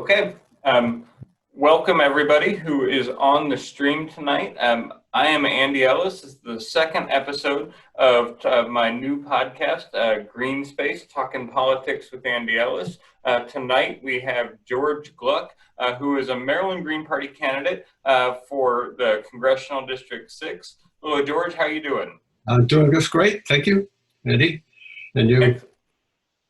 Okay, welcome everybody who is on the stream tonight. I am Andy Ellis. This is the second episode of my new podcast, Green Space, Talking Politics with Andy Ellis. Tonight we have George Gluck, who is a Maryland Green Party candidate for the Congressional District 6. Hello, George, how are you doing? I'm doing just great. Thank you, Andy. And you?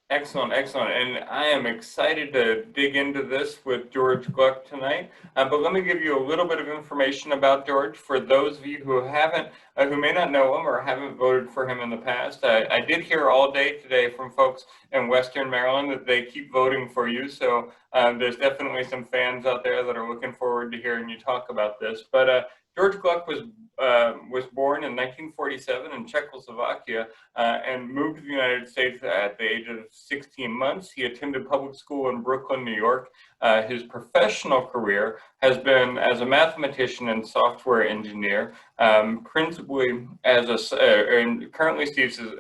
Excellent, excellent. And I am excited to dig into this with George Gluck tonight. But let me give you a little bit of information about George for those of you who haven't, who may not know him or haven't voted for him in the past. I did hear all day today from folks in Western Maryland that they keep voting for you. So there's definitely some fans out there that are looking forward to hearing you talk about this. But George Gluck was born in 1947 in Czechoslovakia and moved to the United States at the age of 16 months. He attended public school in Brooklyn, New York. His professional career has been as a mathematician and software engineer, principally as and currently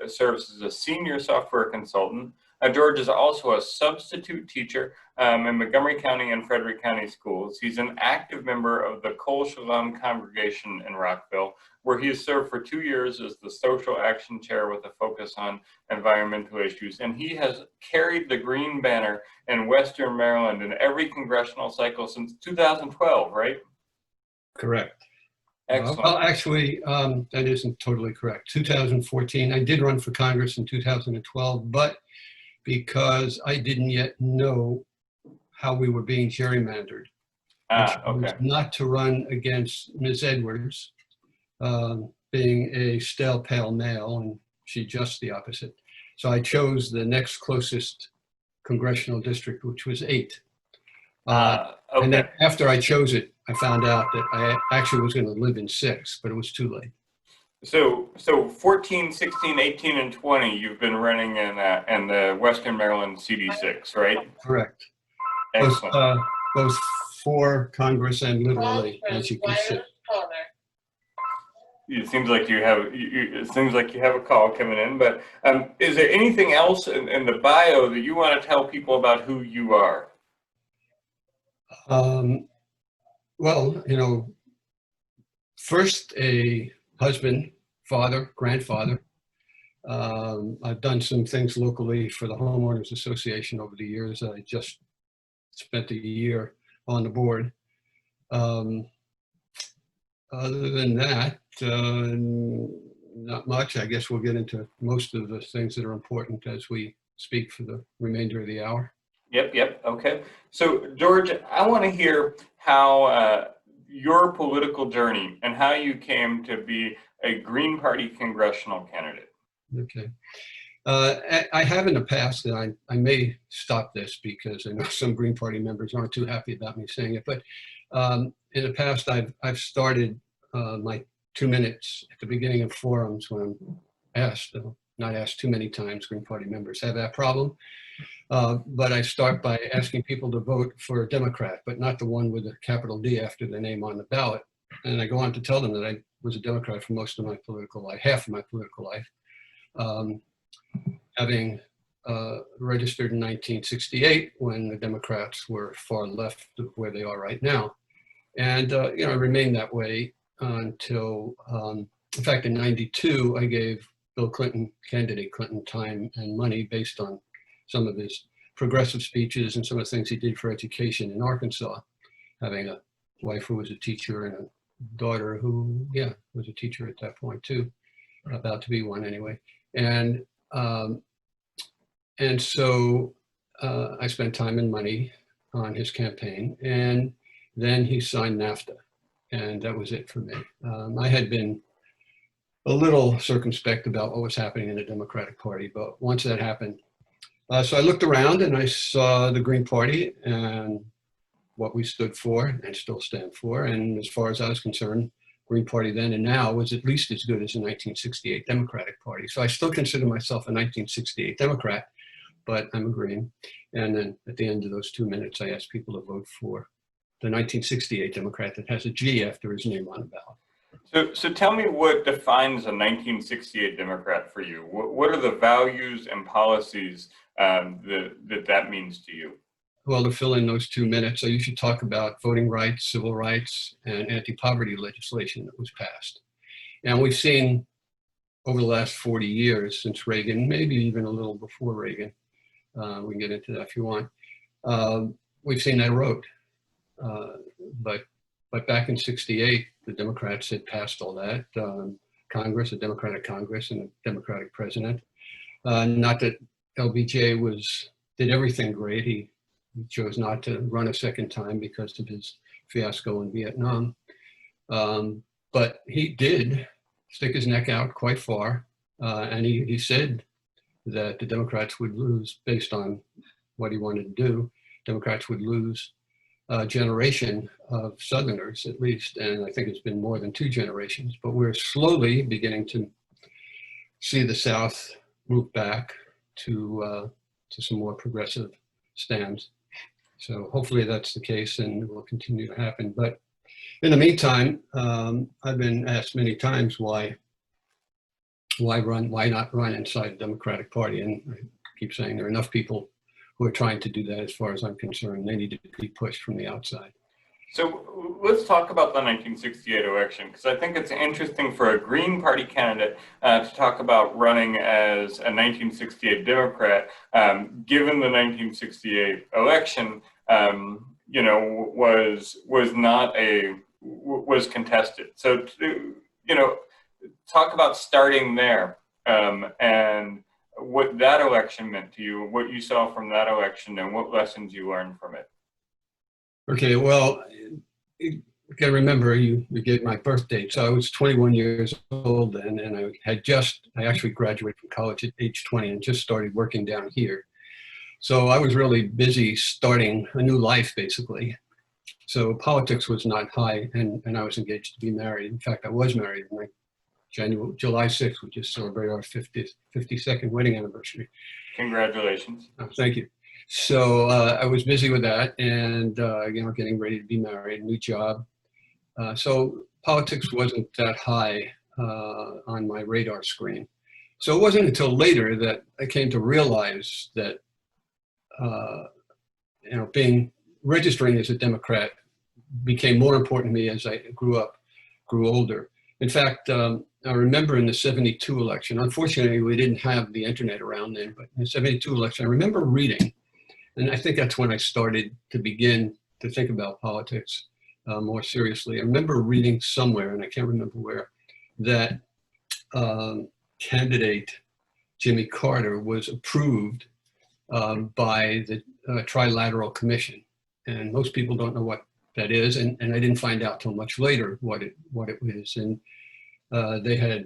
serves as a senior software consultant. George is also a substitute teacher in Montgomery County and Frederick County schools. He's an active member of the Kol Shalom congregation in Rockville, where he has served for 2 years as the social action chair with a focus on environmental issues. And he has carried the green banner in Western Maryland in every congressional cycle since 2012, right? Correct. Excellent. Well, actually, that isn't totally correct. 2014, I did run for Congress in 2012, but because I didn't yet know how we were being gerrymandered. Okay. Not to run against Ms. Edwards, being a stale pale male, and she just the opposite. So I chose the next closest congressional district, which was 8. Okay. And then after I chose it, I found out that I actually was going to live in 6, but it was too late. So 14, 16, 18, and 20, you've been running in the Western Maryland CD6, right? Correct. Excellent. Both for Congress and literally, as you can see. It seems like you have a call coming in, but is there anything else in the bio that you want to tell people about who you are? Well, you know, first a husband, father, grandfather. I've done some things locally for the Homeowners Association over the years. I just spent a year on the board. Other than that, not much. I guess we'll get into most of the things that are important as we speak for the remainder of the hour. Yep. Okay. So, George, I want to hear how your political journey and how you came to be a Green Party congressional candidate. Okay. I have in the past, and I may stop this because I know some Green Party members aren't too happy about me saying it, but in the past, I've started my 2 minutes at the beginning of forums when I'm asked, not asked too many times, Green Party members have that problem. But I start by asking people to vote for a Democrat, but not the one with a capital D after the name on the ballot. And I go on to tell them that I was a Democrat for most of my political life, half of my political life, having registered in 1968 when the Democrats were far left of where they are right now. And, you know, I remained that way until, in fact, in 92, I gave Bill Clinton, candidate Clinton, time and money based on some of his progressive speeches and some of the things he did for education in Arkansas, having a wife who was a teacher and a daughter who, was a teacher at that point too, about to be one anyway. And so I spent time and money on his campaign, and then he signed Nafta, and that was it for me. I had been a little circumspect about what was happening in the Democratic Party, but once that happened, so I looked around and I saw the Green Party and what we stood for and still stand for. And as far as I was concerned, Green Party then and now was at least as good as the 1968 Democratic Party. So I still consider myself a 1968 Democrat, but I'm a Green. And then at the end of those 2 minutes, I asked people to vote for the 1968 Democrat that has a G after his name on the ballot. So tell me what defines a 1968 Democrat for you. What are the values and policies that means to you? well, to fill in those 2 minutes, I usually talk about voting rights, civil rights, and anti-poverty legislation that was passed. And we've seen over the last 40 years since Reagan, maybe even a little before Reagan, we can get into that if you want, we've seen that erode. But back in '68, the Democrats had passed all that. Congress, a Democratic Congress and a Democratic president. Not that LBJ did everything great. He chose not to run a second time because of his fiasco in Vietnam. But he did stick his neck out quite far. And he said that the Democrats would lose based on what he wanted to do. Democrats would lose a generation of Southerners at least. And I think it's been more than 2 generations, but we're slowly beginning to see the South move back to some more progressive stands. So hopefully that's the case and it will continue to happen. But in the meantime, I've been asked many times why not run inside the Democratic Party? And I keep saying there are enough people who are trying to do that as far as I'm concerned. They need to be pushed from the outside. So let's talk about the 1968 election, because I think it's interesting for a Green Party candidate to talk about running as a 1968 Democrat, given the 1968 election, was contested. So, talk about starting there and what that election meant to you, what you saw from that election, and what lessons you learned from it. Okay, well, you got to remember you gave my birth date. So I was 21 years old then, and I actually graduated from college at age 20 and just started working down here. So I was really busy starting a new life, basically. So politics was not high, and I was engaged to be married. In fact, I was married on July 6th. We just celebrated our 52nd wedding anniversary. Congratulations. Oh, thank you. So I was busy with that and, getting ready to be married, new job. So politics wasn't that high on my radar screen. So it wasn't until later that I came to realize that, registering as a Democrat became more important to me as I grew older. In fact, I remember in the '72 election, unfortunately, we didn't have the internet around then, but in the '72 election, I remember reading, and I think that's when I started to begin to think about politics more seriously. I remember reading somewhere, and I can't remember where, that candidate Jimmy Carter was approved by the Trilateral Commission. And most people don't know what that is, and I didn't find out till much later what it is. And they had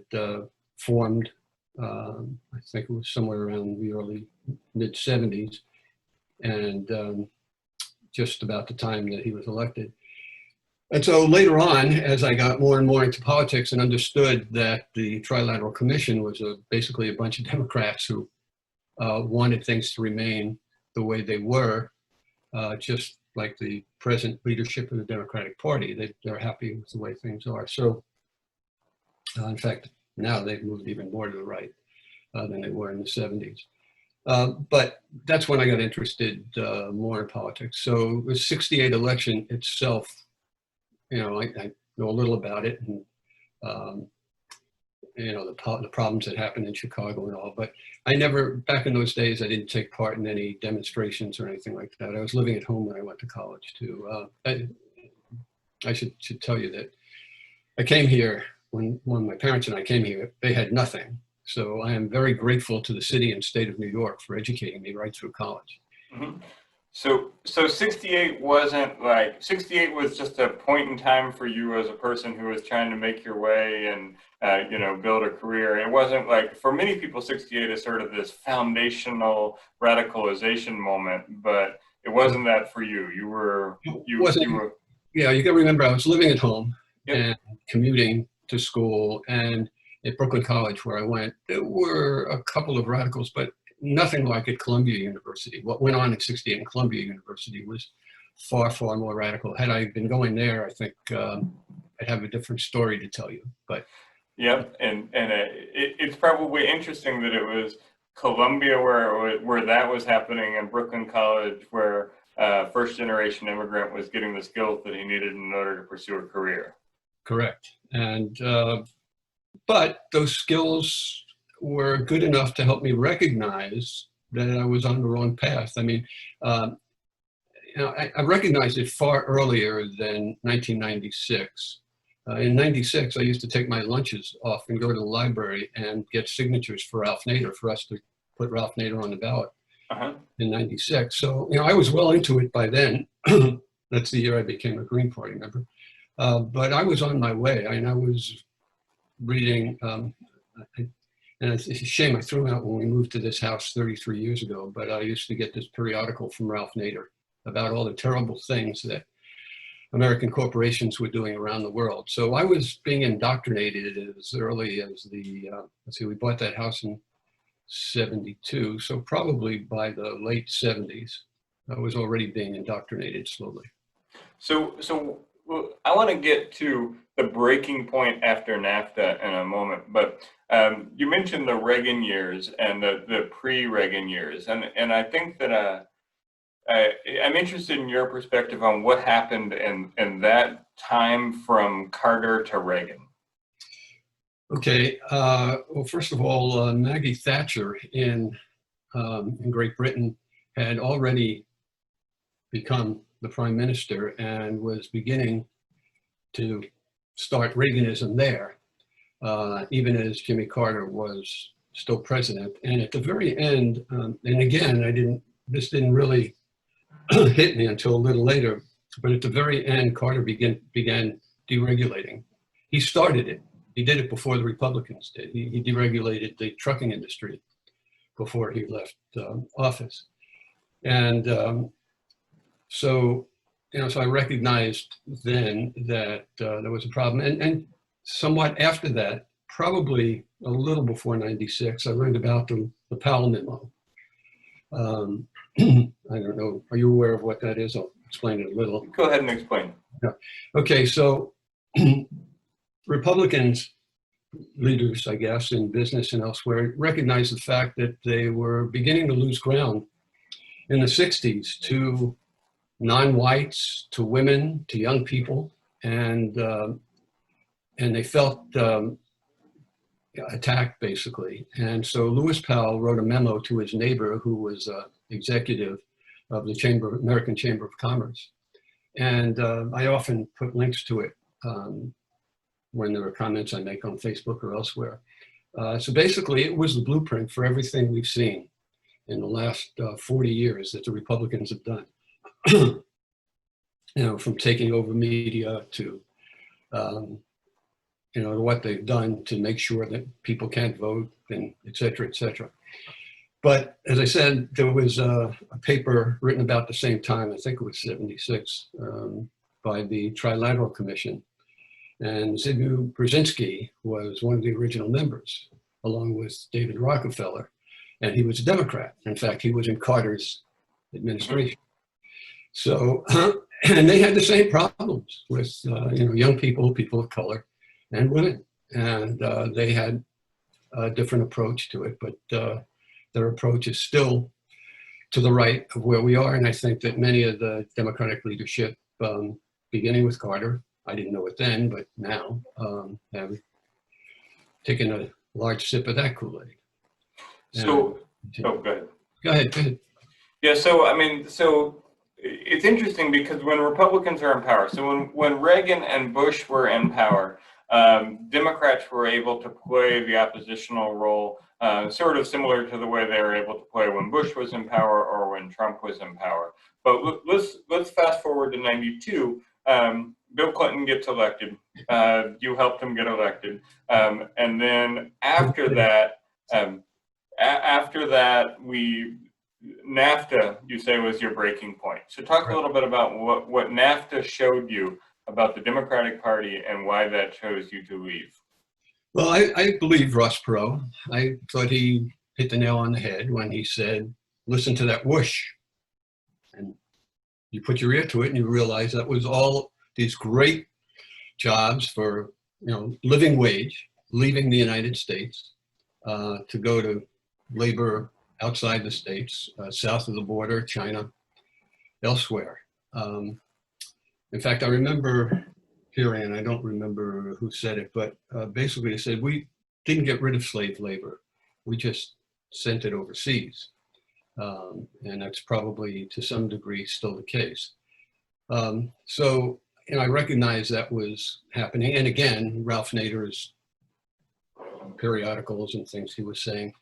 formed, I think it was somewhere around the early mid-'70s, and just about the time that he was elected. And so later on, as I got more and more into politics and understood that the Trilateral Commission was basically a bunch of Democrats who wanted things to remain the way they were, just like the present leadership of the Democratic Party. They're happy with the way things are. So in fact, now they've moved even more to the right than they were in the '70s. But that's when I got interested more in politics. So the '68 election itself, I know a little about it, and the problems that happened in Chicago and all. But I never, back in those days, I didn't take part in any demonstrations or anything like that. I was living at home when I went to college too. I should tell you that I came here when my parents and I came here. They had nothing. So I am very grateful to the city and state of New York for educating me right through college. Mm-hmm. So 68 wasn't like, 68 was just a point in time for you as a person who was trying to make your way and, build a career. It wasn't like, for many people, 68 is sort of this foundational radicalization moment, but it wasn't that for you. Yeah, you got to remember, I was living at home. Yep. And commuting to school, and at Brooklyn College where I went, there were a couple of radicals, but nothing like at Columbia University. What went on in '68 in Columbia University was far, far more radical. Had I been going there, I think I'd have a different story to tell you. But yep, and it's probably interesting that it was Columbia where that was happening, and Brooklyn College where first-generation immigrant was getting the skills that he needed in order to pursue a career. Correct. And, but those skills were good enough to help me recognize that I was on the wrong path. I mean, you know, I recognized it far earlier than 1996. In 96, I used to take my lunches off and go to the library and get signatures for Ralph Nader, for us to put Ralph Nader on the ballot in 96. So, you know, I was well into it by then. That's the year I became a Green Party member. But I was on my way. I was reading, and it's a shame I threw out when we moved to this house 33 years ago, but I used to get this periodical from Ralph Nader about all the terrible things that American corporations were doing around the world. So I was being indoctrinated as early as the, let's see, we bought that house in 72. So probably by the late 70s, I was already being indoctrinated slowly. So I want to get to the breaking point after NAFTA in a moment, but you mentioned the Reagan years and the pre-Reagan years, and I think that I'm interested in your perspective on what happened in that time from Carter to Reagan. Okay, well, first of all, Maggie Thatcher in Great Britain had already become the prime minister and was beginning to start Reaganism there, even as Jimmy Carter was still president. And at the very end, and again, this didn't really hit me until a little later, but at the very end, Carter began deregulating. He started it. He did it before the Republicans did. He deregulated the trucking industry before he left office. And so, you know, so I recognized then that there was a problem. And somewhat after that, probably a little before 96, I learned about the Powell memo. I don't know, are you aware of what that is? I'll explain it a little. Go ahead and explain. Yeah. Okay, so Republicans, leaders, I guess, in business and elsewhere, recognized the fact that they were beginning to lose ground in the 60s to non-whites, to women, to young people, and they felt attacked, basically. And so Lewis Powell wrote a memo to his neighbor, who was executive of the American Chamber of Commerce. And I often put links to it when there are comments I make on Facebook or elsewhere. So basically, it was the blueprint for everything we've seen in the last 40 years that the Republicans have done. You know, from taking over media to, you know, what they've done to make sure that people can't vote, and et cetera, et cetera. But as I said, there was a paper written about the same time, I think it was 76, by the Trilateral Commission. And Zbigniew Brzezinski was one of the original members, along with David Rockefeller. And he was a Democrat. In fact, he was in Carter's administration. So, and they had the same problems with, you know, young people, people of color, and women. And they had a different approach to it, but their approach is still to the right of where we are. And I think that many of the Democratic leadership, beginning with Carter, I didn't know it then, but now, have taken a large sip of that Kool-Aid. So, oh, go ahead. Go ahead, go ahead. Yeah, so, I mean, so it's interesting because when Republicans are in power, so when Reagan and Bush were in power, Democrats were able to play the oppositional role, sort of similar to the way they were able to play when Bush was in power or when Trump was in power. But let's fast forward to 92. Bill Clinton gets elected. You helped him get elected, and then after that, NAFTA, you say, was your breaking point. So talk a little bit about what NAFTA showed you about the Democratic Party and why that chose you to leave. Well, I believe Ross Perot. I thought he hit the nail on the head when he said, listen to that whoosh. And you put your ear to it and you realize that was all these great jobs for, you know, living wage, leaving the United States to go to labor outside the States, south of the border, China. elsewhere. In fact, I remember hearing, and I don't remember who said it, but basically it said, we didn't get rid of slave labor. We just sent it overseas. And that's probably to some degree still the case. So, I recognize that was happening. And again, Ralph Nader's periodicals and things he was saying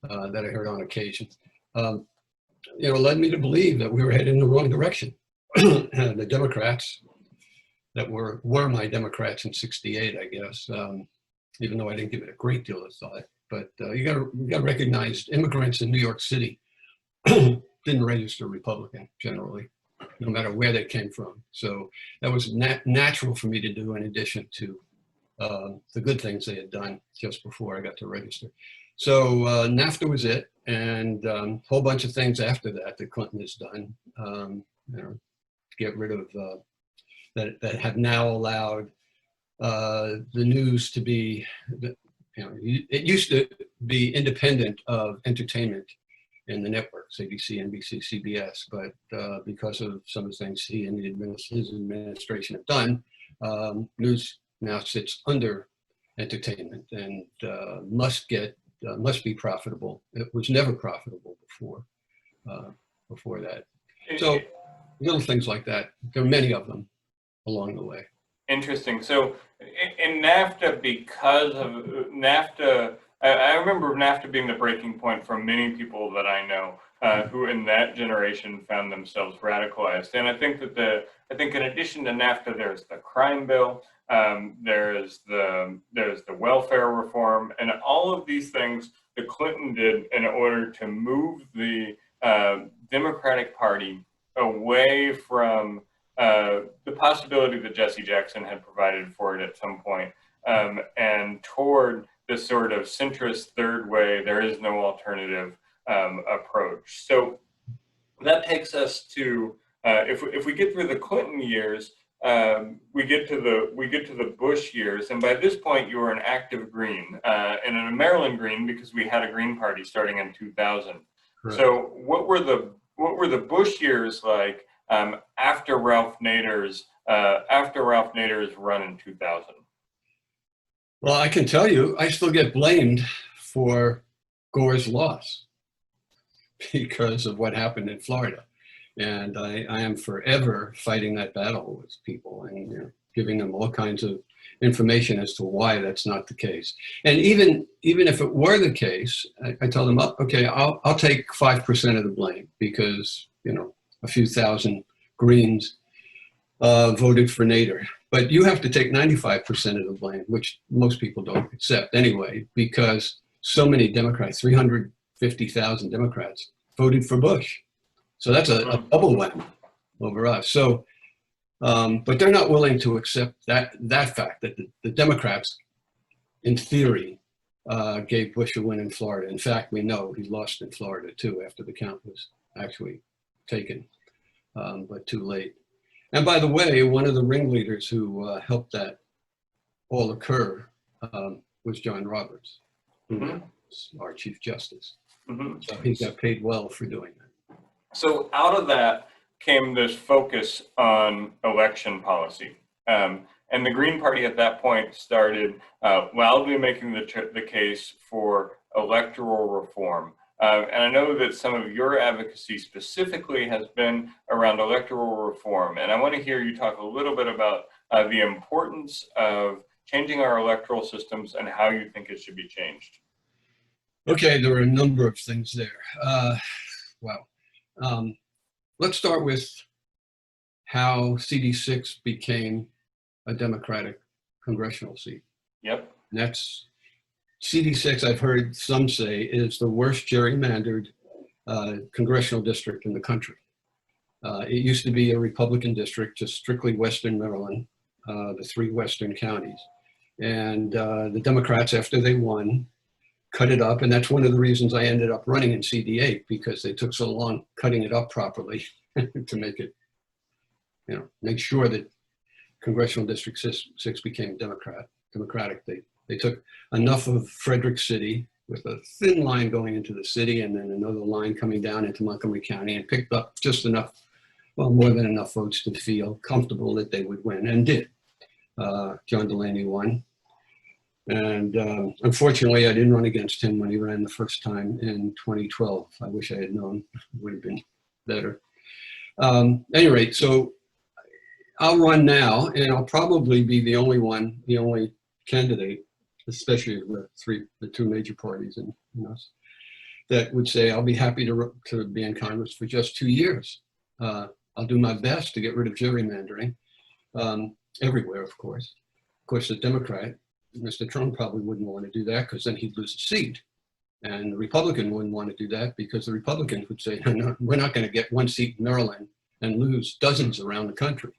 that I heard on occasion, led me to believe that we were headed in the wrong direction. The Democrats that were my Democrats in '68, I guess, even though I didn't give it a great deal of thought. But you got to recognize immigrants in New York City didn't register Republican generally, no matter where they came from. So that was natural for me to do, in addition to the good things they had done just before I got to register. So NAFTA was it, and a whole bunch of things after that Clinton has done, to get rid of that have now allowed the news to be, it used to be independent of entertainment in the networks, ABC, NBC, CBS, but because of some of the things he and his administration have done, news now sits under entertainment and must be profitable. It was never profitable before that. So little things like that. There are many of them along the way. Interesting. So in NAFTA, because of NAFTA, I remember NAFTA being the breaking point for many people that I know who in that generation found themselves radicalized. And I think that in addition to NAFTA, there's the crime bill, there's the welfare reform, and all of these things that Clinton did in order to move the Democratic Party away from the possibility that Jesse Jackson had provided for it at some point, and toward this sort of centrist third way, there is no alternative approach. So that takes us to, if we get through the Clinton years, we get to the Bush years, and by this point you were an active Green, and a Maryland Green because we had a Green Party starting in 2000. Correct. So what were the Bush years like after Ralph Nader's run in 2000? Well, I can tell you, I still get blamed for Gore's loss because of what happened in Florida. And I am forever fighting that battle with people and giving them all kinds of information as to why that's not the case. And even if it were the case, I tell them, okay, I'll take 5% of the blame because, a few thousand Greens voted for Nader. But you have to take 95% of the blame, which most people don't accept anyway, because so many Democrats, 350,000 Democrats, voted for Bush. So that's a double whammy over us. So, but they're not willing to accept that fact that the Democrats, in theory, gave Bush a win in Florida. In fact, we know he lost in Florida too after the count was actually taken, but too late. And by the way, one of the ringleaders who helped that all occur was John Roberts, who was our Chief Justice. So he got paid well for doing that. So out of that came this focus on election policy. And the Green Party at that point started loudly making the case for electoral reform. And I know that some of your advocacy specifically has been around electoral reform. And I want to hear you talk a little bit about the importance of changing our electoral systems and how you think it should be changed. Okay, there are a number of things there. Let's start with how CD6 became a Democratic congressional seat. Yep. And that's CD6, I've heard some say, is the worst gerrymandered congressional district in the country. It used to be a Republican district, just strictly Western Maryland, the 3 Western counties. And the Democrats, after they won, cut it up. And that's one of the reasons I ended up running in CD8, because they took so long cutting it up properly to make it, make sure that Congressional District 6 became Democratic. They took enough of Frederick City with a thin line going into the city and then another line coming down into Montgomery County and picked up just enough well, more than enough votes to feel comfortable that they would win, and did. John Delaney won. And unfortunately, I didn't run against him when he ran the first time in 2012. I wish I had known. It would have been better. At any rate, so I'll run now, and I'll probably be the only candidate, especially of the two major parties in us, that would say I'll be happy to be in Congress for just 2 years. I'll do my best to get rid of gerrymandering everywhere, of course. Of course, the Democrat, Mr. Trump, probably wouldn't want to do that because then he'd lose a seat. And the Republican wouldn't want to do that because the Republicans would say, no, we're not going to get one seat in Maryland and lose dozens around the country.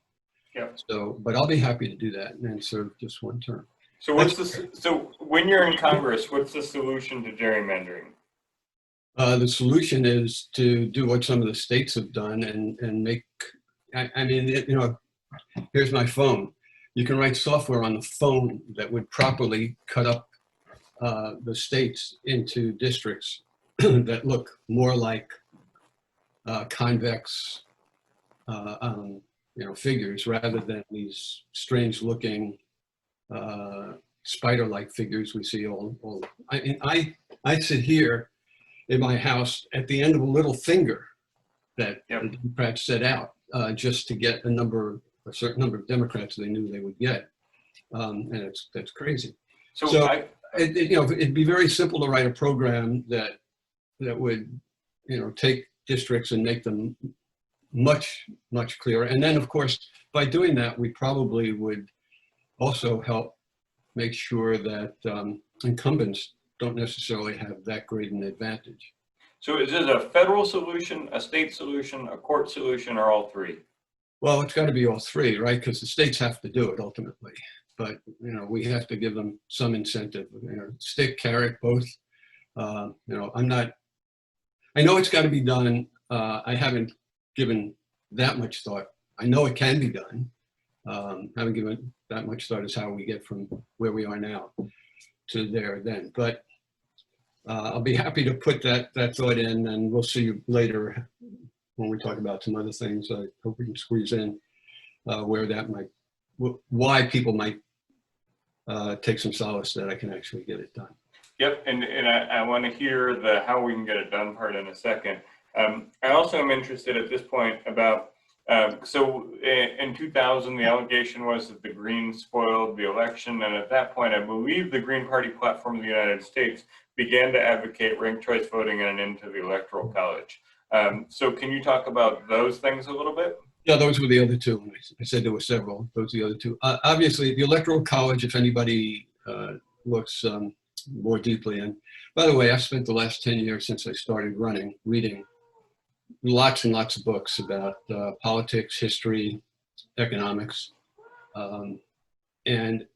Yeah. So, but I'll be happy to do that and serve just one term. So so when you're in Congress, what's the solution to gerrymandering? The solution is to do what some of the states have done and make, I mean, you know, here's my phone. You can write software on the phone that would properly cut up the states into districts that look more like convex figures rather than these strange looking spider-like figures we see all. I sit here in my house at the end of a little finger that the Democrats set out just to get a certain number of Democrats they knew they would get, and that's crazy. So it'd be very simple to write a program that would take districts and make them much clearer. And then, of course, by doing that, we probably would also help make sure that incumbents don't necessarily have that great an advantage. So is this a federal solution, a state solution, a court solution, or all three? Well, it's got to be all three, right? Because the states have to do it ultimately. But we have to give them some incentive. Stick, carrot, both. I know it's got to be done. I haven't given that much thought. I know it can be done. Haven't given that much thought as how we get from where we are now to there then. But I'll be happy to put that thought in, and we'll see you later when we talk about some other things. I hope we can squeeze in where that why people might take some solace that I can actually get it done. Yep, and I want to hear the how we can get it done part in a second. I also am interested at this point about, so in 2000, the allegation was that the Greens spoiled the election, and at that point, I believe the Green Party platform of the United States began to advocate ranked choice voting and an end to the Electoral College. So can you talk about those things a little bit? Yeah, those were the other two. I said there were several. Those are the other two. Obviously, the Electoral College, if anybody looks more deeply in. By the way, I've spent the last 10 years since I started running, reading lots and lots of books about politics, history, economics. And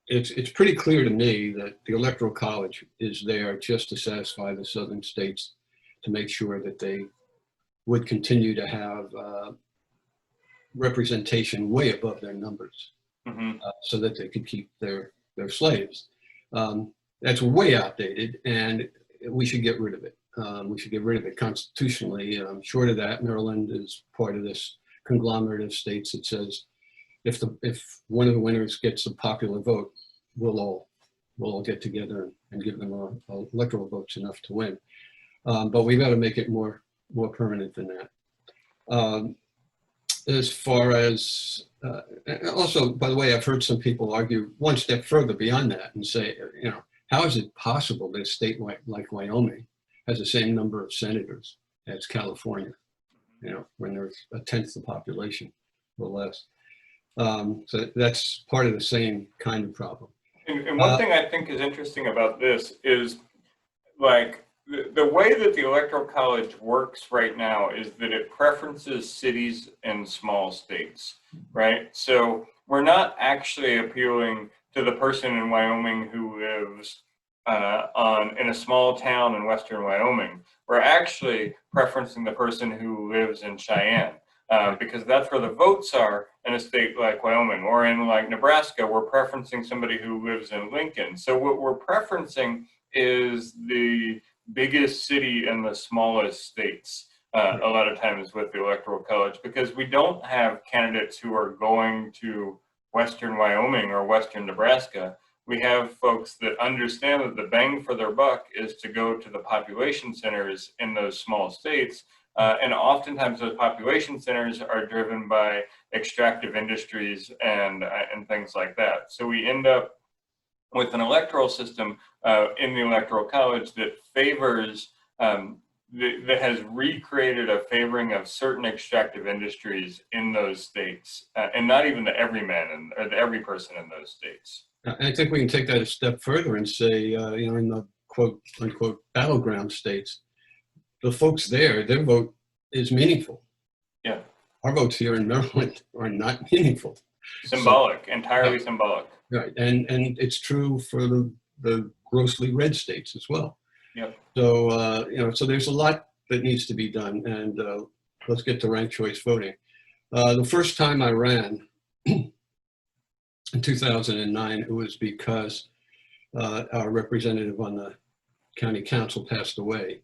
it's pretty clear to me that the Electoral College is there just to satisfy the southern states to make sure that they would continue to have representation way above their numbers, so that they could keep their slaves. That's way outdated, and we should get rid of it. We should get rid of it constitutionally. Short of that, Maryland is part of this conglomerate of states that says if one of the winners gets a popular vote, we'll all get together and give them electoral votes enough to win. But we've got to make it more permanent than that. As far as also, by the way, I've heard some people argue one step further beyond that and say, how is it possible that a state like Wyoming has the same number of senators as California, when there's a tenth the population or less? So that's part of the same kind of problem. And one thing I think is interesting about this is, like, the way that the Electoral College works right now is that it preferences cities and small states, right? So we're not actually appealing to the person in Wyoming who lives in a small town in western Wyoming. We're actually preferencing the person who lives in Cheyenne, because that's where the votes are in a state like Wyoming. Or in like Nebraska, we're preferencing somebody who lives in Lincoln. So what we're preferencing is the biggest city and the smallest states. a lot of times with the Electoral College, because we don't have candidates who are going to Western Wyoming or Western Nebraska. We have folks that understand that the bang for their buck is to go to the population centers in those small states. And oftentimes those population centers are driven by extractive industries and things like that. So we end up with an electoral system in the Electoral College that favors, that has recreated a favoring of certain extractive industries in those states, and not even the everyman or the every person in those states. I think we can take that a step further and say, you know, in the quote unquote battleground states, the folks there, their vote is meaningful. Yeah. Our votes here in Maryland are not meaningful. Symbolic, entirely symbolic. Right, and it's true for the grossly red states as well. Yep. So, you know, so there's a lot that needs to be done, and let's get to ranked choice voting. The first time I ran in 2009, it was because our representative on the county council passed away.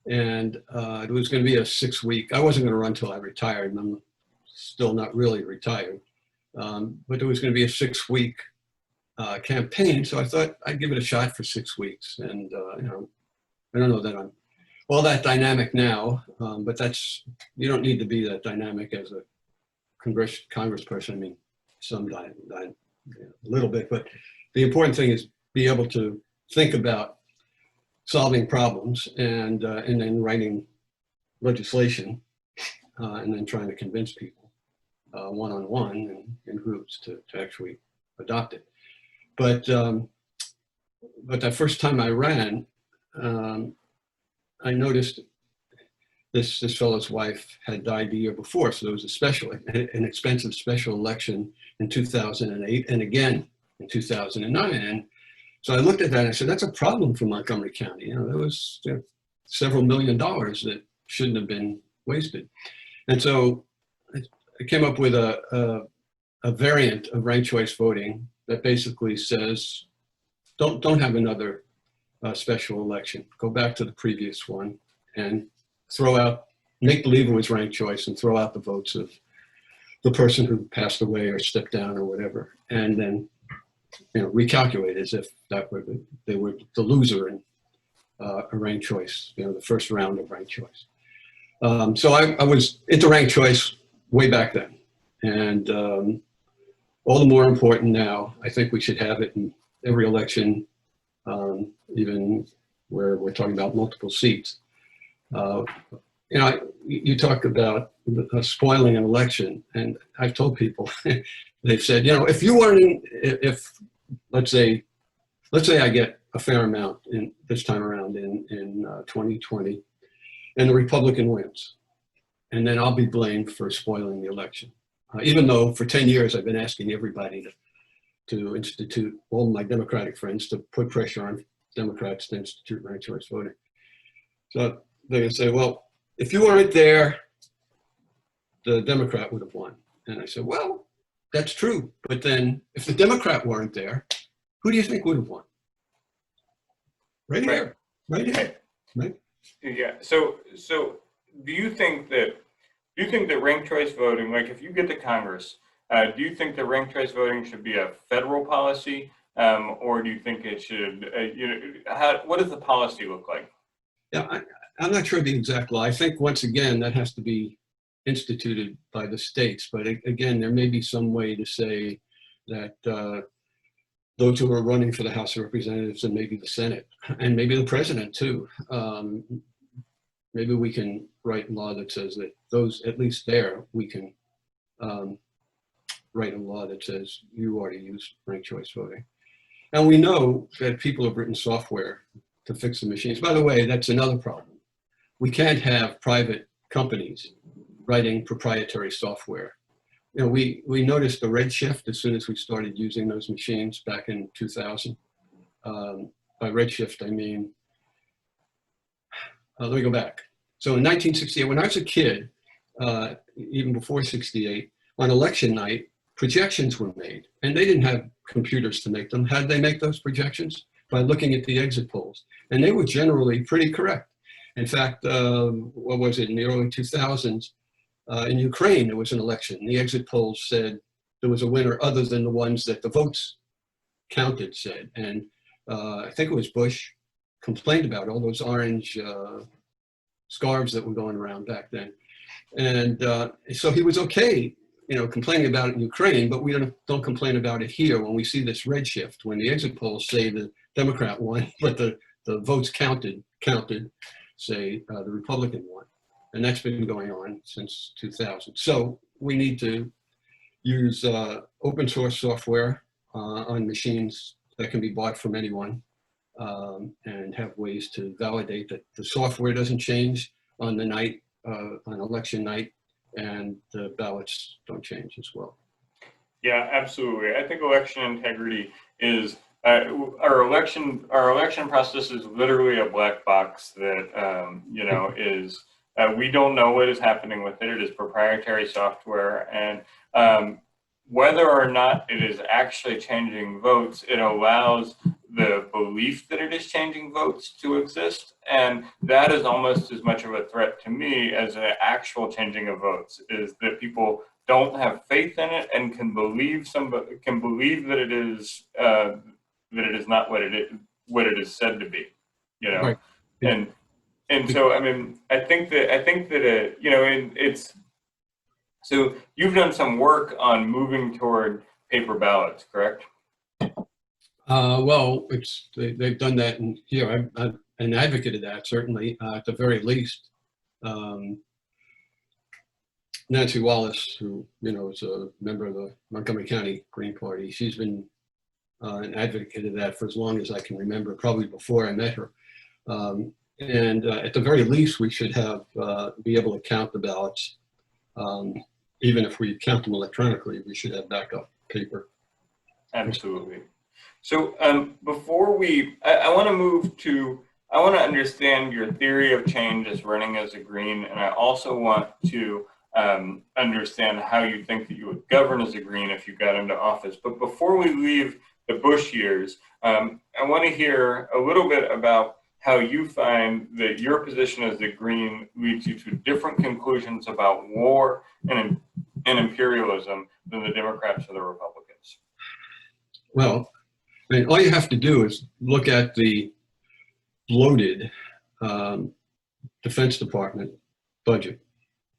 And it was going to be a 6-week, I wasn't going to run till I retired, and I'm still not really retired. But it was going to be a 6-week campaign. So I thought I'd give it a shot for 6 weeks. And, you know, I don't know that I'm all that dynamic now, but that's, you don't need to be that dynamic as a congressperson. I mean, a little bit, but the important thing is be able to think about solving problems and then writing legislation and then trying to convince people one-on-one and in groups to actually adopt it. But that first time I ran, I noticed this fellow's wife had died the year before, so there was an expensive special election in 2008 and again in 2009. And so I looked at that and I said, that's a problem for Montgomery County. You know, there was several $1 million that shouldn't have been wasted. And so I came up with a variant of ranked choice voting that basically says, don't have another special election. Go back to the previous one and throw out, make believe it was ranked choice and throw out the votes of the person who passed away or stepped down or whatever. And then, you know, recalculate as if they were the loser in a ranked choice, you know, the first round of ranked choice. So I was into ranked choice way back then. And all the more important now, I think we should have it in every election, even where we're talking about multiple seats. You know, you talk about spoiling an election, and I've told people, they've said, you know, if you weren't if let's say I get a fair amount in this time around in 2020, and the Republican wins, and then I'll be blamed for spoiling the election, even though for 10 years I've been asking everybody to institute, all my Democratic friends, to put pressure on Democrats to institute ranked choice voting. So they're going to say, well, if you weren't there, the Democrat would have won. And I said, well, that's true. But then if the Democrat weren't there, who do you think would have won? Right here. Right here. Right? Yeah. So do you think that ranked choice voting, like if you get to Congress, do you think that ranked choice voting should be a federal policy, or do you think it should, you know, what does the policy look like? Yeah, I'm not sure the exact law. I think once again, that has to be instituted by the states. But again, there may be some way to say that those who are running for the House of Representatives and maybe the Senate and maybe the president too, maybe we can write a law that says that those, at least there, we can write a law that says you already use ranked choice voting. And we know that people have written software to fix the machines. By the way, that's another problem. We can't have private companies writing proprietary software. You know, we noticed a red shift as soon as we started using those machines back in 2000. By red shift, I mean, let me go back. So in 1968, when I was a kid, even before 68, on election night, projections were made, and they didn't have computers to make them. How did they make those projections? By looking at the exit polls, and they were generally pretty correct. In fact, what was it, in the early 2000s, in Ukraine, there was an election. The exit polls said there was a winner other than the ones that the votes counted said. And I think it was Bush complained about all those orange scarves that were going around back then. And so he was okay, complaining about it in Ukraine, but we don't complain about it here when we see this red shift, when the exit polls say the Democrat won, but the votes counted, say the Republican won. And that's been going on since 2000. So we need to use open source software on machines that can be bought from anyone, and have ways to validate that the software doesn't change on the night, on election night, and the ballots don't change as well. Yeah, absolutely. I think election integrity is our election process is literally a black box that is we don't know what is happening with it. It is proprietary software, and whether or not it is actually changing votes, it allows the belief that it is changing votes to exist. And that is almost as much of a threat to me as an actual changing of votes, is that people don't have faith in it and can believe that it is not what it is said to be, Right. Yeah. And so, I mean, I think that it's, so you've done some work on moving toward paper ballots, correct? Well, they've done that, and here I'm an advocate of that, certainly, at the very least. Nancy Wallace, who is a member of the Montgomery County Green Party, she's been an advocate of that for as long as I can remember, probably before I met her. And at the very least, we should be able to count the ballots. Even if we count them electronically, we should have backup paper. Absolutely. So before I want to understand your theory of change as running as a Green, and I also want to understand how you think that you would govern as a Green if you got into office. But before we leave the Bush years, I want to hear a little bit about how you find that your position as a Green leads you to different conclusions about war and imperialism than the Democrats or the Republicans. Well, I mean, all you have to do is look at the bloated Defense Department budget,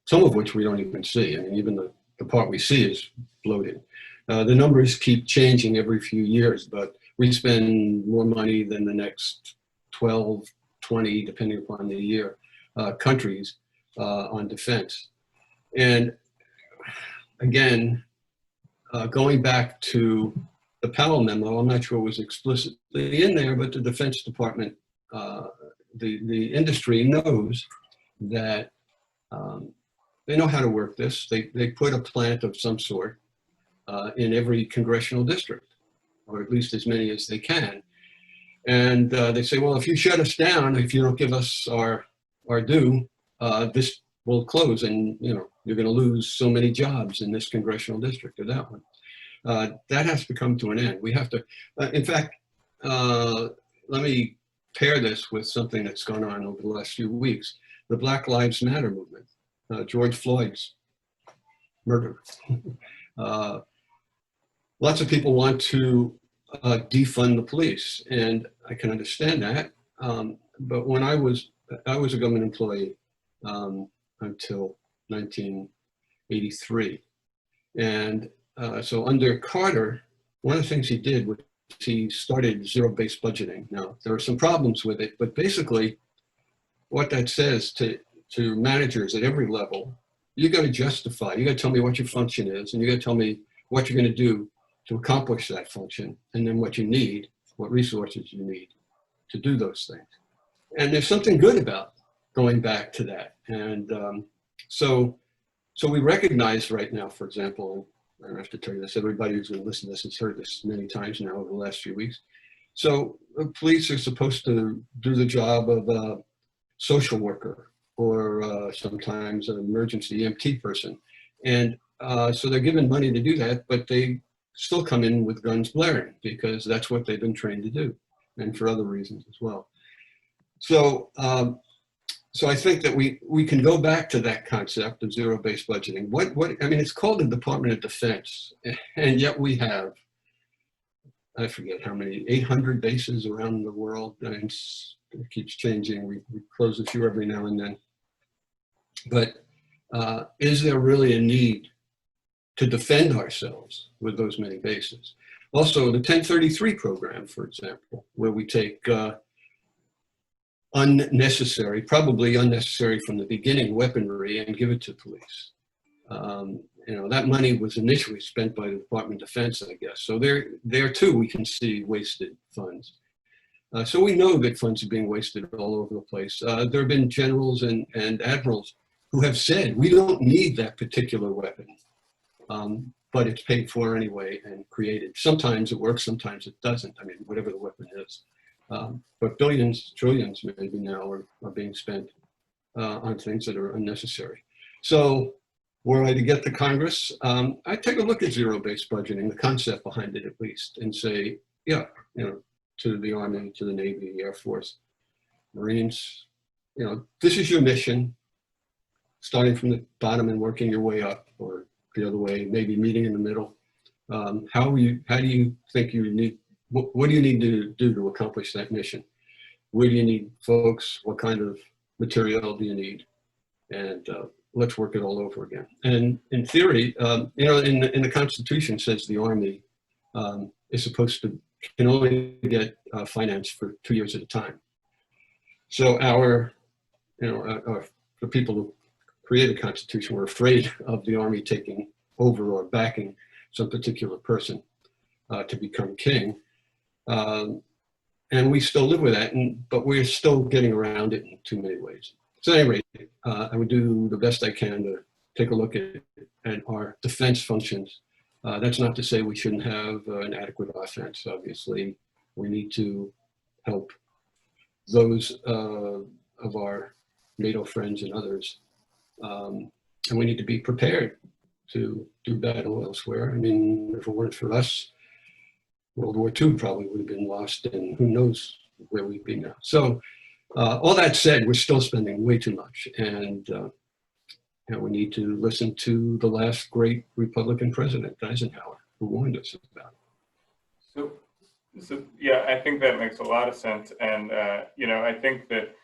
some of which we don't even see. I mean, even the part we see is bloated. The numbers keep changing every few years, but we spend more money than the next 12, 20, depending upon the year, countries on defense. And again, going back to the Powell memo, I'm not sure it was explicitly in there, but the Defense Department, the industry knows that they know how to work this. They put a plant of some sort in every congressional district, or at least as many as they can. And they say, well, if you shut us down, if you don't give us our due, this will close, and you're going to lose so many jobs in this congressional district or that one. That has to come to an end. We have to, in fact, let me pair this with something that's gone on over the last few weeks, the Black Lives Matter movement, George Floyd's murder. Lots of people want to defund the police, and I can understand that. But when I was a government employee until 1983, and so under Carter, one of the things he did was he started zero-based budgeting. Now, there are some problems with it, but basically what that says to managers at every level, you got to justify, you got to tell me what your function is, and you got to tell me what you're going to do to accomplish that function, and then what you need, what resources you need to do those things. And there's something good about going back to that. And so we recognize right now, for example, I don't have to tell you this, everybody who's going to listen to this has heard this many times now over the last few weeks. So police are supposed to do the job of a social worker or sometimes an emergency EMT person. And so they're given money to do that, but they still come in with guns blaring because that's what they've been trained to do, and for other reasons as well. So, So I think that we can go back to that concept of zero-based budgeting. I mean, it's called the Department of Defense, and yet we have, I forget how many, 800 bases around the world. And it keeps changing. We close a few every now and then. But is there really a need to defend ourselves with those many bases? Also, the 1033 program, for example, where we take unnecessary, probably unnecessary from the beginning, weaponry and give it to police. That money was initially spent by the Department of Defense, I guess. So there too, we can see wasted funds. So we know that funds are being wasted all over the place. There have been generals and admirals who have said, we don't need that particular weapon, but it's paid for anyway and created. Sometimes it works, sometimes it doesn't. I mean, whatever the weapon is. But billions, trillions maybe now are being spent on things that are unnecessary. So were I to get to Congress, I'd take a look at zero-based budgeting, the concept behind it at least, and say, yeah, to the Army, to the Navy, the Air Force, Marines, this is your mission, starting from the bottom and working your way up, or the other way, maybe meeting in the middle. How do you think you need, what do you need to do to accomplish that mission? Where do you need folks? What kind of material do you need? And let's work it all over again. And in theory, in the Constitution says the Army is supposed to, can only get finance for 2 years at a time. So the people who created the Constitution were afraid of the Army taking over or backing some particular person to become king. And we still live with that, but we're still getting around it in too many ways. So at any rate, I would do the best I can to take a look at our defense functions. That's not to say we shouldn't have an adequate offense. Obviously, we need to help those of our NATO friends and others. And we need to be prepared to do battle elsewhere. I mean, if it weren't for us, World War II probably would have been lost, and who knows where we'd be now. So all that said, we're still spending way too much, and we need to listen to the last great Republican president, Eisenhower, who warned us about it. So yeah, I think that makes a lot of sense, and I think that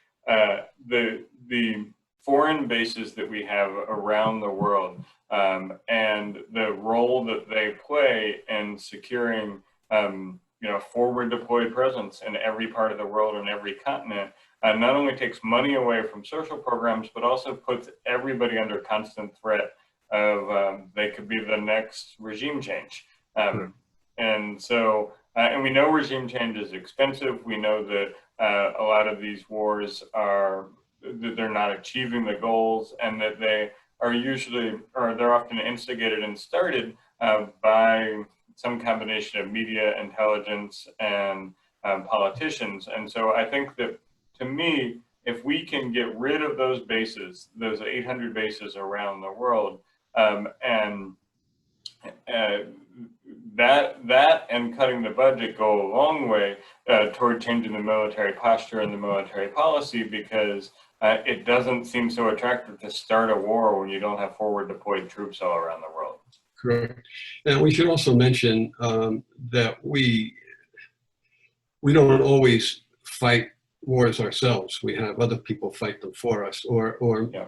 the foreign bases that we have around the world and the role that they play in securing forward deployed presence in every part of the world and every continent not only takes money away from social programs, but also puts everybody under constant threat of they could be the next regime change. And so, and we know regime change is expensive. We know that a lot of these wars they're not achieving the goals, and that they are they're often instigated and started by some combination of media, intelligence, and politicians. And so I think that, to me, if we can get rid of those bases, those 800 bases around the world, and that and cutting the budget go a long way toward changing the military posture and the military policy, because it doesn't seem so attractive to start a war when you don't have forward deployed troops all around the world. Correct. And we should also mention that we don't always fight wars ourselves. We have other people fight them for us, Yeah.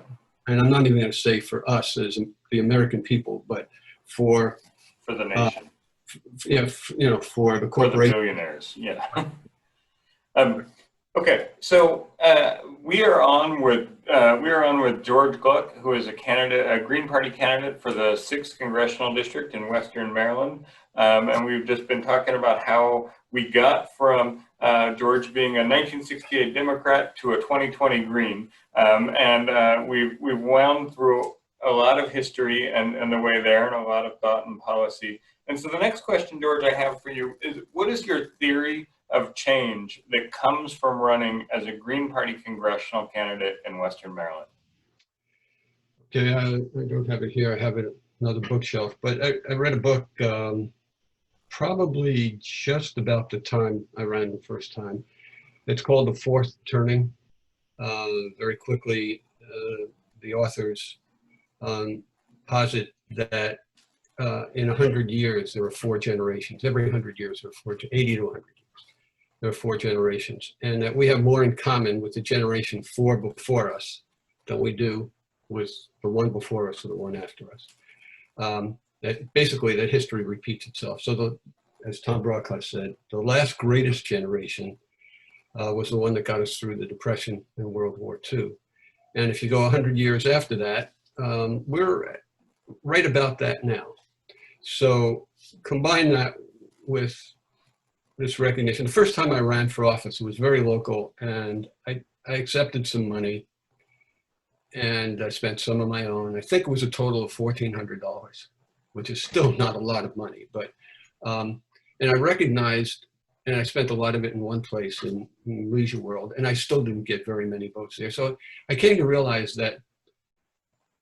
And I'm not even going to say for us as the American people, but for the nation. For the corporation. For the billionaires, yeah. Okay, so we are on with George Gluck, who is a Green Party candidate for the 6th Congressional District in Western Maryland, and we've just been talking about how we got from George being a 1968 Democrat to a 2020 Green, and we've wound through a lot of history and the way there, and a lot of thought and policy. And so the next question, George, I have for you is, what is your theory of change that comes from running as a Green Party congressional candidate in Western Maryland? Okay, I don't have it here. I have it in another bookshelf, but I read a book probably just about the time I ran the first time. It's called The Fourth Turning. Very quickly, the authors posit that in 100 years, there are 4 generations. Every 100 years, there are 80 to 100 years, there are 4 generations. And that we have more in common with the generation 4 before us than we do with the one before us or the one after us. That basically that history repeats itself. So as Tom Broadcott said, the last greatest generation was the one that got us through the Depression and World War II. And if you go 100 years after that, we're right about that now. So combine that with this recognition. The first time I ran for office, it was very local, and I accepted some money, and I spent some of my own. I think it was a total of $1,400, which is still not a lot of money, but, and I recognized, and I spent a lot of it in one place in Leisure World, and I still didn't get very many votes there. So I came to realize that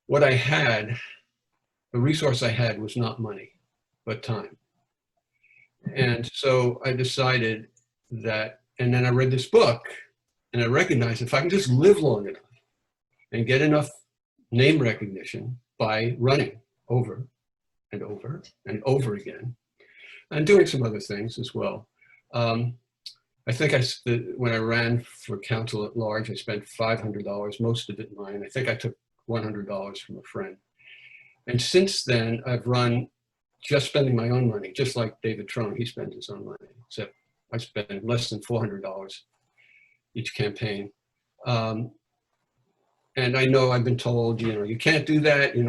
what I had, the resource I had, was not money, but time. And so I decided that, and then I read this book, and I recognized if I can just live long enough and get enough name recognition by running over and over and over again, and doing some other things as well. I think when I ran for council at large, I spent $500, most of it mine. I think I took $100 from a friend. And since then, I've run just spending my own money, just like David Trone, he spends his own money, except I spend less than $400 each campaign. And I know I've been told, you can't do that. You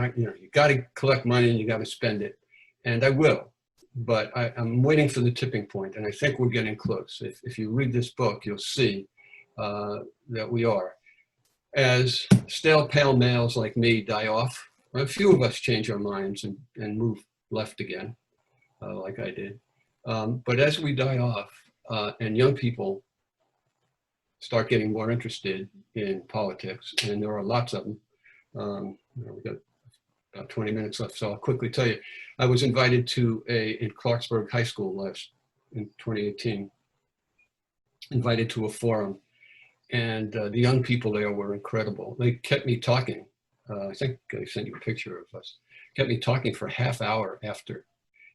got to collect money and you got to spend it. And I will, but I'm waiting for the tipping point, and I think we're getting close. If you read this book, you'll see that we are. As stale pale males like me die off, a few of us change our minds and move left again, like I did. But as we die off and young people start getting more interested in politics, and there are lots of them, we've got about 20 minutes left, so I'll quickly tell you. I was invited to in Clarksburg High School in 2018, invited to a forum, and the young people there were incredible. They kept me talking. I think I sent you a picture of us. Kept me talking for a half hour after.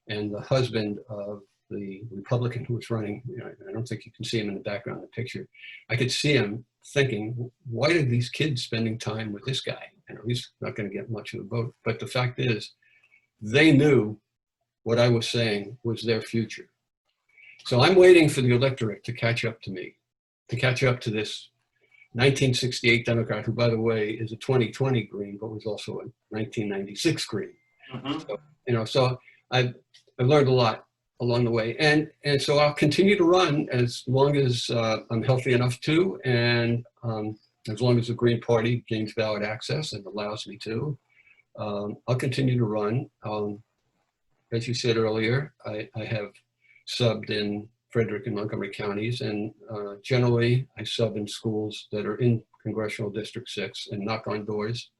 And the husband of the Republican who was running, I don't think you can see him in the background in the picture. I could see him thinking, why are these kids spending time with this guy? He's not going to get much of a vote. But the fact is, they knew what I was saying was their future. So I'm waiting for the electorate to catch up to me, to catch up to this 1968 Democrat, who, by the way, is a 2020 Green, but was also a 1996 Green. Mm-hmm. So I've learned a lot along the way, and so I'll continue to run as long as I'm healthy enough to, and as long as the Green Party gains valid access and allows me to. I'll continue to run. As you said earlier, I have subbed in Frederick and Montgomery counties, and generally I sub in schools that are in Congressional District 6 and knock on doors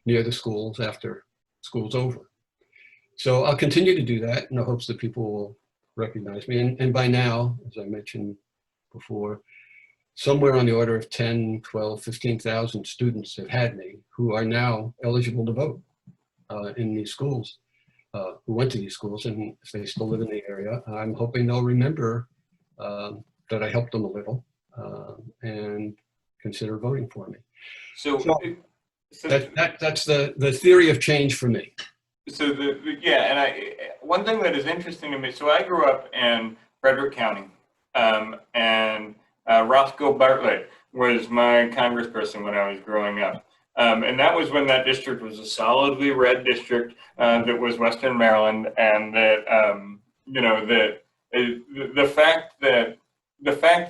near the schools after school's over. So I'll continue to do that in the hopes that people will recognize me. And by now, as I mentioned before, somewhere on the order of 10, 12, 15,000 students have had me who are now eligible to vote in these schools. Who went to these schools, and if they still live in the area, I'm hoping they'll remember that I helped them a little and consider voting for me. So that's the theory of change for me. So one thing that is interesting to me, so I grew up in Frederick County, and Roscoe Bartlett was my congressperson when I was growing up. And that was when that district was a solidly red district that was Western Maryland, and that the fact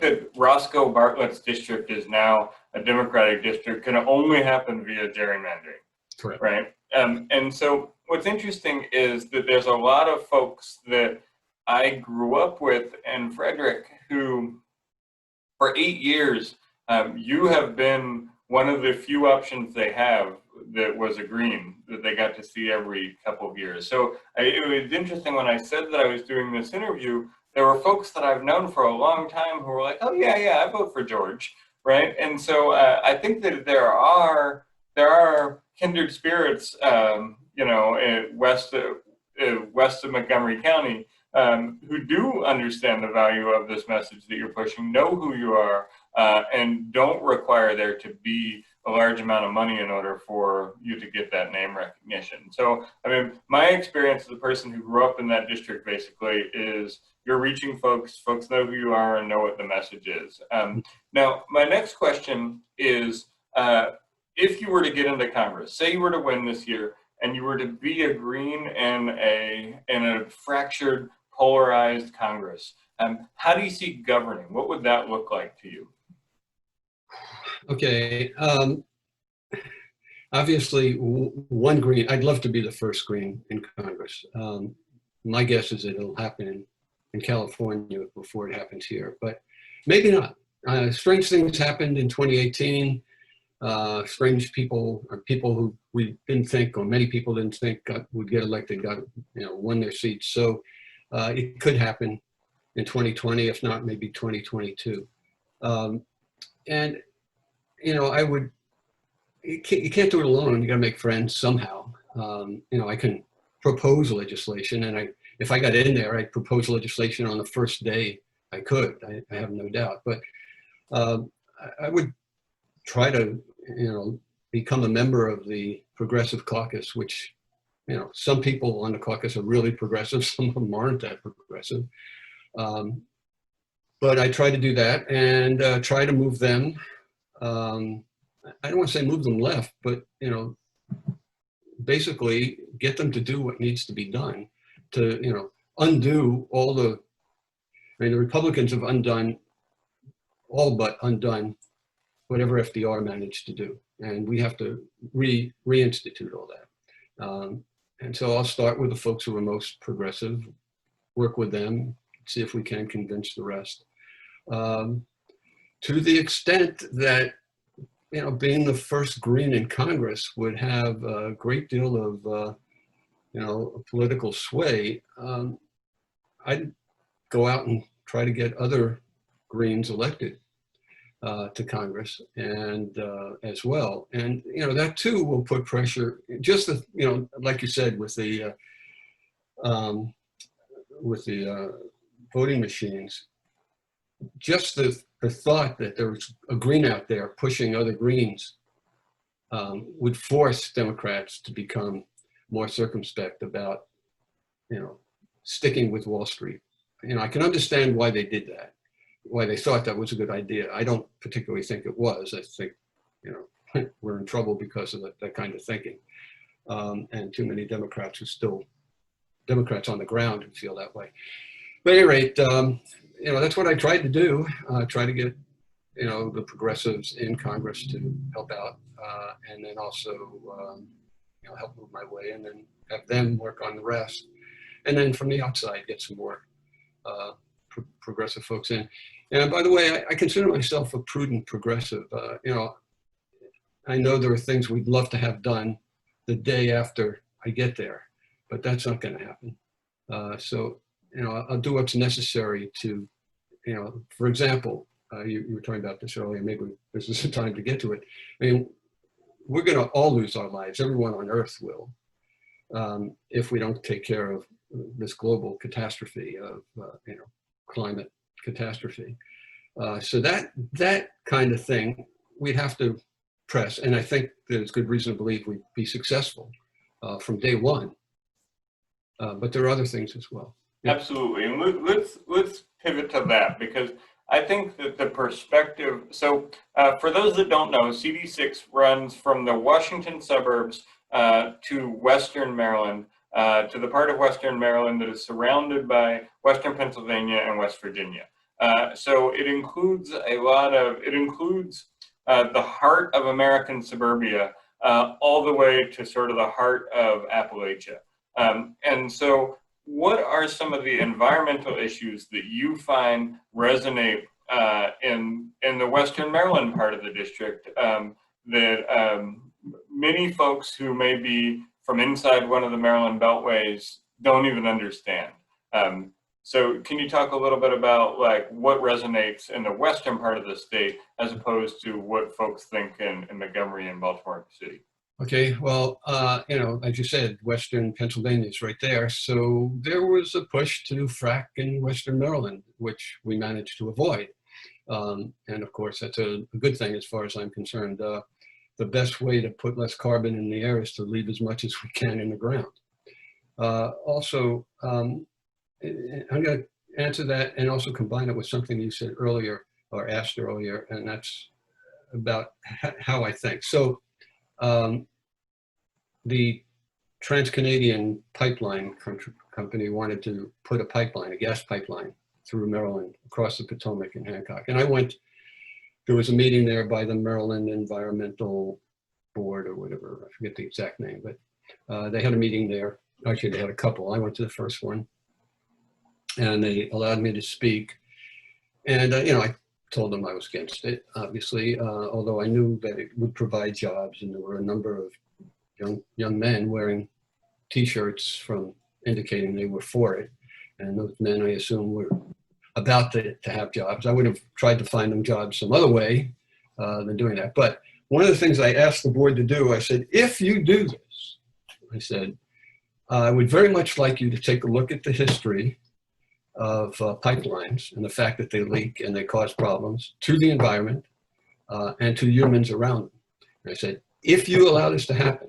that Roscoe Bartlett's district is now a Democratic district can only happen via gerrymandering. Correct. Right. And so what's interesting is that there's a lot of folks that I grew up with in Frederick who, for 8 years, you have been one of the few options they have that was a Green that they got to see every couple of years. So it was interesting when I said that I was doing this interview, there were folks that I've known for a long time who were like, oh yeah, I vote for George. right? And so I think that there are kindred spirits, you know, west of Montgomery County, who do understand the value of this message that you're pushing, know who you are, and don't require there to be a large amount of money in order for you to get that name recognition. So, I mean, my experience as a person who grew up in that district basically is you're reaching folks, folks know who you are and know what the message is. Now, my next question is, if you were to get into Congress, say you were to win this year, and you were to be a Green in a fractured, polarized Congress, how do you see governing? What would that look like to you? Okay. Obviously, one Green, I'd love to be the first Green in Congress. My guess is that it'll happen in California before it happens here, but maybe not. Strange things happened in 2018. Strange people, or people who we didn't think, or many people didn't think would get elected, won their seats. So it could happen in 2020, if not maybe 2022. And you can't do it alone. You got to make friends somehow. I can propose legislation, and if I got in there, I'd propose legislation on the first day I could. I have no doubt. But I would try to, become a member of the Progressive Caucus, which, some people on the caucus are really progressive. Some of them aren't that progressive. But I try to do that and try to move them. I don't want to say move them left, but, basically get them to do what needs to be done to, undo all the Republicans have all but undone whatever FDR managed to do. And we have to reinstitute all that. And so I'll start with the folks who are most progressive, work with them, see if we can convince the rest. To the extent that, being the first Green in Congress would have a great deal of, political sway, I'd go out and try to get other Greens elected to Congress and as well. And, that too will put pressure, just, like you said, with the voting machines, just the thought that there's a Green out there pushing other Greens would force Democrats to become more circumspect about, sticking with Wall Street. I can understand why they did that, why they thought that was a good idea. I don't particularly think it was. I think, we're in trouble because of that kind of thinking. And too many Democrats Democrats on the ground who feel that way. But at any rate, that's what I tried to do, try to get, the progressives in Congress to help out, and then also, help move my way, and then have them work on the rest. And then from the outside, get some more progressive folks in. And by the way, I consider myself a prudent progressive. I know there are things we'd love to have done the day after I get there, but that's not going to happen. So, I'll do what's necessary to, for example, you were talking about this earlier, maybe this is the time to get to it. We're going to all lose our lives. Everyone on Earth will, if we don't take care of this global catastrophe of, climate catastrophe. So that kind of thing, we'd have to press. And I think there's good reason to believe we'd be successful from day one. But there are other things as well. Yeah. Absolutely. And let's pivot to that, because I think that the perspective, so for those that don't know, CD6 runs from the Washington suburbs to Western Maryland, to the part of Western Maryland that is surrounded by Western Pennsylvania and West Virginia. So it includes the heart of American suburbia, all the way to sort of the heart of Appalachia. And so what are some of the environmental issues that you find resonate in the Western Maryland part of the district that many folks who may be from inside one of the Maryland beltways don't even understand? So can you talk a little bit about like what resonates in the western part of the state as opposed to what folks think in Montgomery and Baltimore City? Okay, well, you know, as you said, Western Pennsylvania is right there. So there was a push to frack in Western Maryland, which we managed to avoid. And of course, that's a good thing as far as I'm concerned. The best way to put less carbon in the air is to leave as much as we can in the ground. Also, I'm going to answer that and also combine it with something you said earlier or asked earlier, and that's about how I think. So the Trans-Canadian Pipeline Company wanted to put a pipeline, a gas pipeline through Maryland across the Potomac in Hancock. And I went, there was a meeting there by the Maryland Environmental Board or whatever, I forget the exact name, but they had a meeting there. Actually, they had a couple. I went to the first one and they allowed me to speak. And, you know, I told them I was against it, obviously, although I knew that it would provide jobs, and there were a number of young men wearing T-shirts from indicating they were for it. And those men, I assume, were about to have jobs. I would have tried to find them jobs some other way than doing that. But one of the things I asked the board to do, I said, if you do this, I said, I would very much like you to take a look at the history of pipelines and the fact that they leak and they cause problems to the environment and to humans around them. And I said, if you allow this to happen,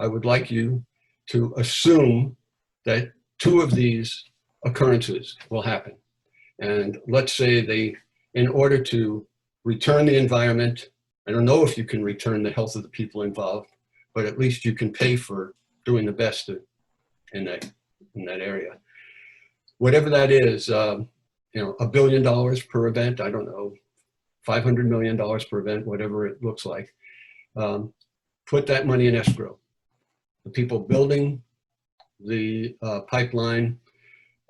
I would like you to assume that 2 of these occurrences will happen. And let's say they, in order to return the environment, I don't know if you can return the health of the people involved, but at least you can pay for doing the best in that area. Whatever that is, you know, $1 billion per event, I don't know, $500 million per event, whatever it looks like. Put that money in escrow. The people building the pipeline,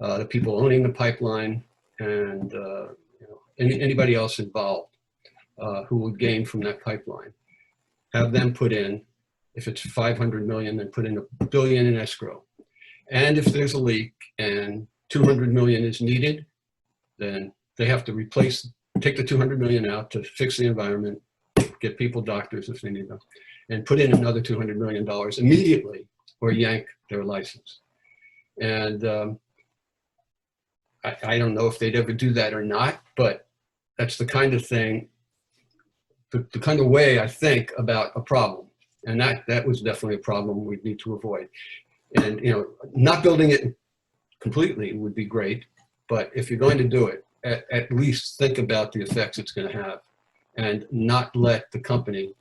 the people owning the pipeline, and you know, anybody else involved who would gain from that pipeline. Have them put in, if it's 500 million, then put in $1 billion in escrow. And if there's a leak and 200 million is needed, then they have to replace, take the 200 million out to fix the environment, get people doctors if they need them, and put in another $200 million immediately or yank their license. And I don't know if they'd ever do that or not, but that's the kind of thing, the kind of way I think about a problem. And that was definitely a problem we'd need to avoid. And, you know, not building it completely would be great, but if you're going to do it, at least think about the effects it's going to have and not let the company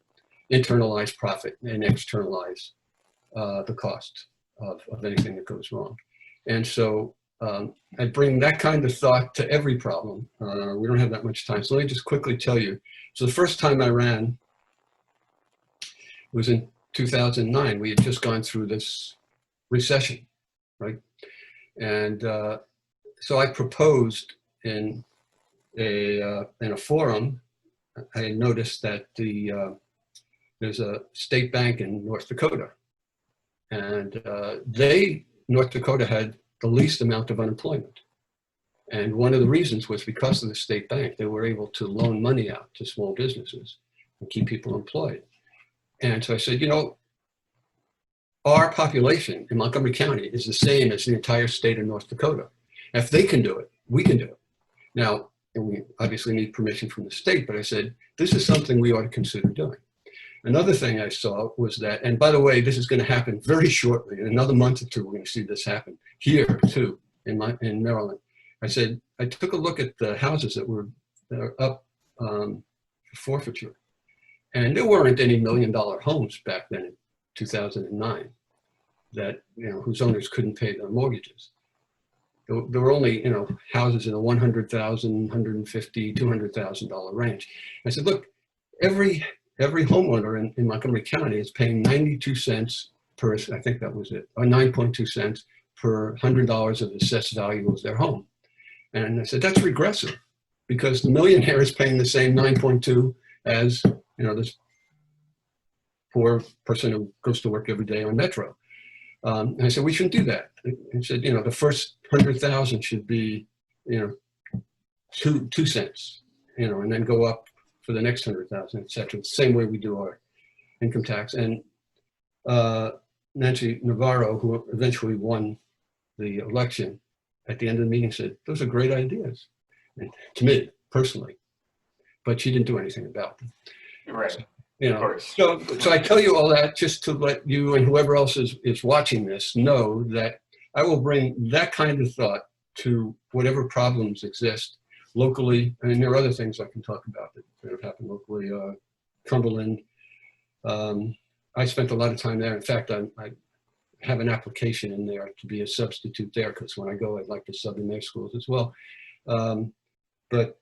internalize profit and externalize the cost of anything that goes wrong. And so I bring that kind of thought to every problem. We don't have that much time, so let me just quickly tell you. So the first time I ran was in 2009. We had just gone through this recession, right? And so I proposed in a forum. I had noticed that there's a state bank in North Dakota, and North Dakota had the least amount of unemployment. And one of the reasons was because of the state bank. They were able to loan money out to small businesses and keep people employed. And so I said, you know, our population in Montgomery County is the same as the entire state of North Dakota. If they can do it, we can do it. Now, we obviously need permission from the state, but I said, this is something we ought to consider doing. Another thing I saw was that, and by the way, this is going to happen very shortly. In another month or two, we're going to see this happen here too, in Maryland. I said, I took a look at the houses that were up for forfeiture, and there weren't any $1 million homes back then in 2009 that, you know, whose owners couldn't pay their mortgages. There were only, you know, houses in the $100,000, $150,000, $200,000 range. I said, look, every homeowner in Montgomery County is paying 92 cents per, I think that was it, or 9.2 cents per $100 of assessed value of their home. And I said, that's regressive, because the millionaire is paying the same 9.2 as, you know, this poor person who goes to work every day on Metro. And I said, we shouldn't do that. He said, the first 100,000 should be, 2 cents, and then go up for the next 100,000, et cetera. The same way we do our income tax. And Nancy Navarro, who eventually won the election, at the end of the meeting said, those are great ideas, and to me personally, but she didn't do anything about them. Right. Of course. So I tell you all that just to let you and whoever else is watching this know that I will bring that kind of thought to whatever problems exist locally. And there are other things I can talk about that have happened locally. Cumberland, I spent a lot of time there. In fact, I have an application in there to be a substitute there, because when I go, I'd like to sub in their schools as well. But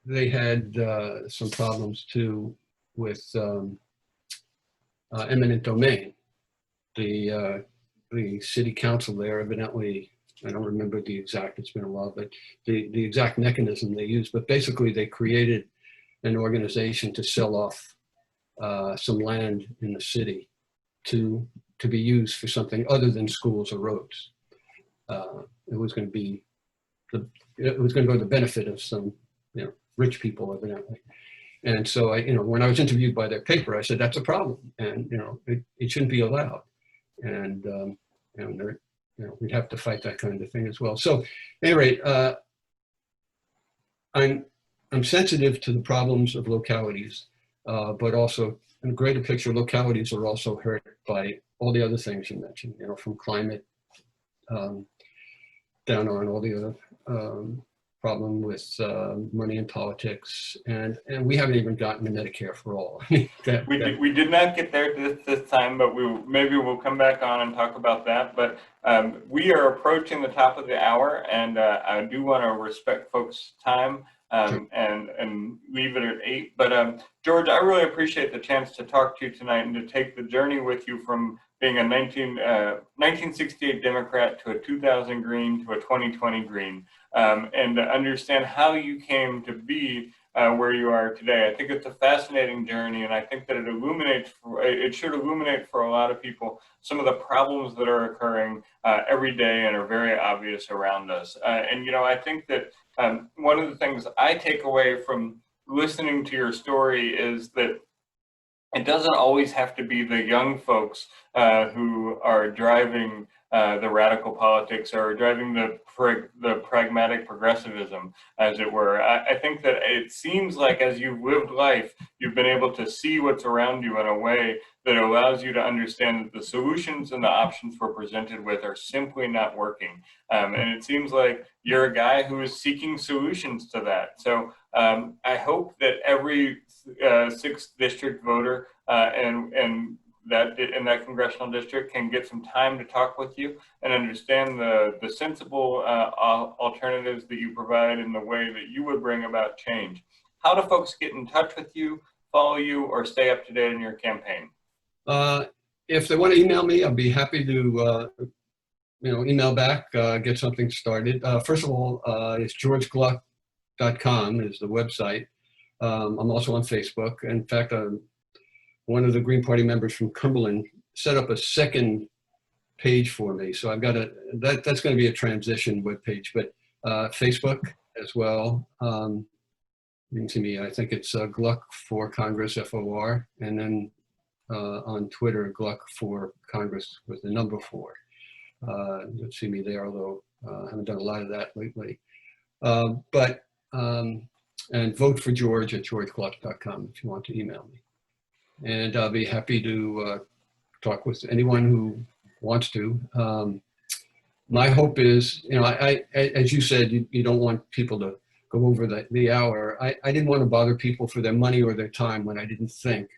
they had some problems too with eminent domain. The city council there evidently, I don't remember the exact, it's been a while, but the exact mechanism they used, but basically they created an organization to sell off some land in the city to be used for something other than schools or roads. It was going to go to the benefit of some, rich people evidently. And so when I was interviewed by their paper, I said, that's a problem. And, it shouldn't be allowed. And, we'd have to fight that kind of thing as well. So at any rate, I'm sensitive to the problems of localities, but also in a greater picture, localities are also hurt by all the other things you mentioned, from climate down on all the other problem with money in politics, and we haven't even gotten to Medicare for all. We did not get there this time, but maybe we'll come back on and talk about that. But we are approaching the top of the hour, and I do want to respect folks' time and leave it at 8. But George, I really appreciate the chance to talk to you tonight and to take the journey with you from being a 1968 Democrat to a 2000 Green to a 2020 Green, and to understand how you came to be where you are today. I think it's a fascinating journey, and I think that it should illuminate for a lot of people some of the problems that are occurring every day and are very obvious around us. And I think that one of the things I take away from listening to your story is that it doesn't always have to be the young folks who are driving the radical politics or driving the pragmatic progressivism, as it were. I think that it seems like as you've lived life, you've been able to see what's around you in a way that allows you to understand that the solutions and the options we're presented with are simply not working. And it seems like you're a guy who is seeking solutions to that. So I hope that every 6th district voter in that congressional district can get some time to talk with you and understand the sensible alternatives that you provide in the way that you would bring about change. How do folks get in touch with you, follow you, or stay up to date in your campaign? If they want to email me, I'll be happy to email back, get something started. First of all, it's georgegluck.com is the website. I'm also on Facebook. In fact, one of the Green Party members from Cumberland set up a second page for me. So I've got that's going to be a transition web page, but Facebook as well. You can see me, I think it's Gluck for Congress, FOR, and then on Twitter, Gluck for Congress with the number 4. You'll see me there, although I haven't done a lot of that lately. And vote for George at georgegluck.com if you want to email me. And I'll be happy to talk with anyone who wants to. My hope is, as you said, you don't want people to go over the hour. I didn't want to bother people for their money or their time when I didn't think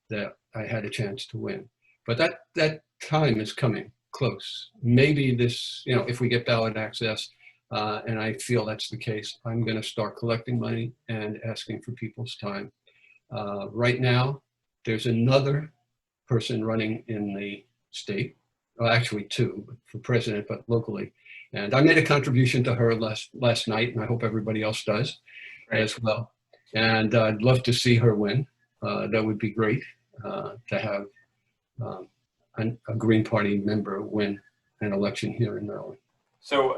that I had a chance to win. But that time is coming close. Maybe this, if we get ballot access, and I feel that's the case, I'm going to start collecting money and asking for people's time. Right now, there's another person running in the state, well, actually 2 for president, but locally. And I made a contribution to her last night, and I hope everybody else does as well. And I'd love to see her win. That would be great to have a Green Party member win an election here in Maryland. So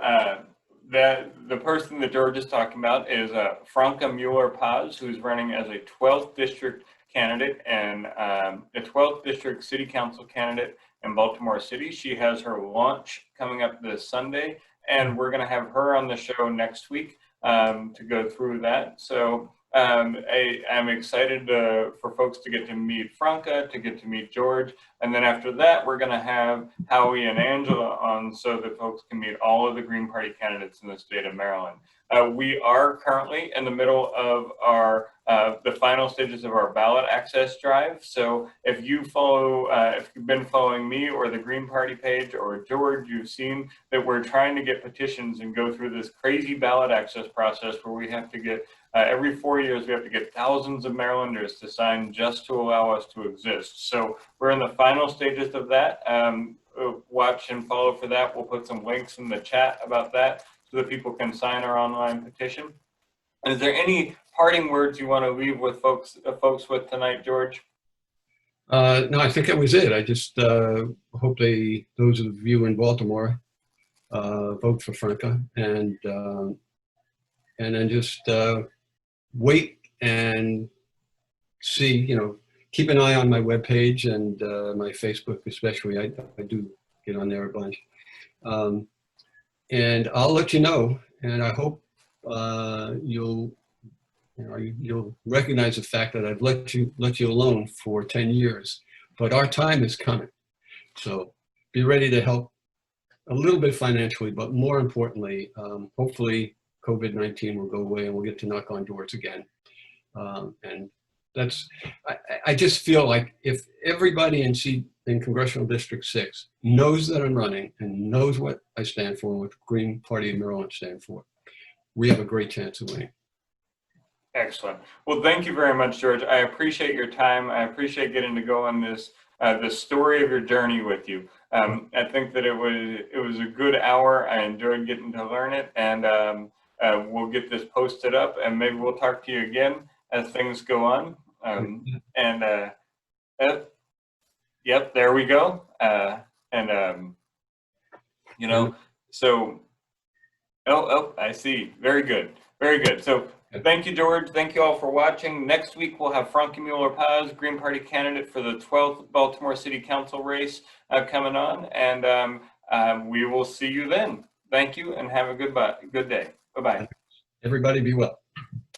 the person that George is talking about is Franca Mueller-Paz, who's running as a 12th district candidate and a 12th district city council candidate in Baltimore City. She has her launch coming up this Sunday, and we're going to have her on the show next week to go through that. So I'm excited for folks to get to meet Franca, to get to meet George, and then after that, we're going to have Howie and Angela on so that folks can meet all of the Green Party candidates in the state of Maryland. We are currently in the middle of our the final stages of our ballot access drive. So if you follow, if you've been following me or the Green Party page or George, you've seen that we're trying to get petitions and go through this crazy ballot access process where we have to get every 4 years, we have to get thousands of Marylanders to sign just to allow us to exist. So we're in the final stages of that. Watch and follow for that. We'll put some links in the chat about that so that people can sign our online petition. Is there any parting words you want to leave with folks with tonight, George? No, I think that was it. I just hope those of you in Baltimore vote for Franca, and then just wait and see, keep an eye on my webpage and my Facebook especially. I do get on there a bunch. And I'll let you know, and I hope you'll recognize the fact that I've let you alone for 10 years, but our time is coming. So be ready to help a little bit financially, but more importantly, hopefully COVID-19 will go away and we'll get to knock on doors again. And I just feel like if everybody in Congressional District 6 knows that I'm running and knows what I stand for and what the Green Party of Maryland stand for, we have a great chance of winning. Excellent. Well, thank you very much, George. I appreciate your time. I appreciate getting to go on this the story of your journey with you. I think that it was a good hour. I enjoyed getting to learn it, and we'll get this posted up, and maybe we'll talk to you again as things go on. Yep, there we go. So, I see. Very good. Very good. So thank you, George. Thank you all for watching. Next week, we'll have Franca Mueller-Paz, Green Party candidate for the 12th Baltimore City Council race coming on, and we will see you then. Thank you, and have a good day. Bye-bye. Everybody be well.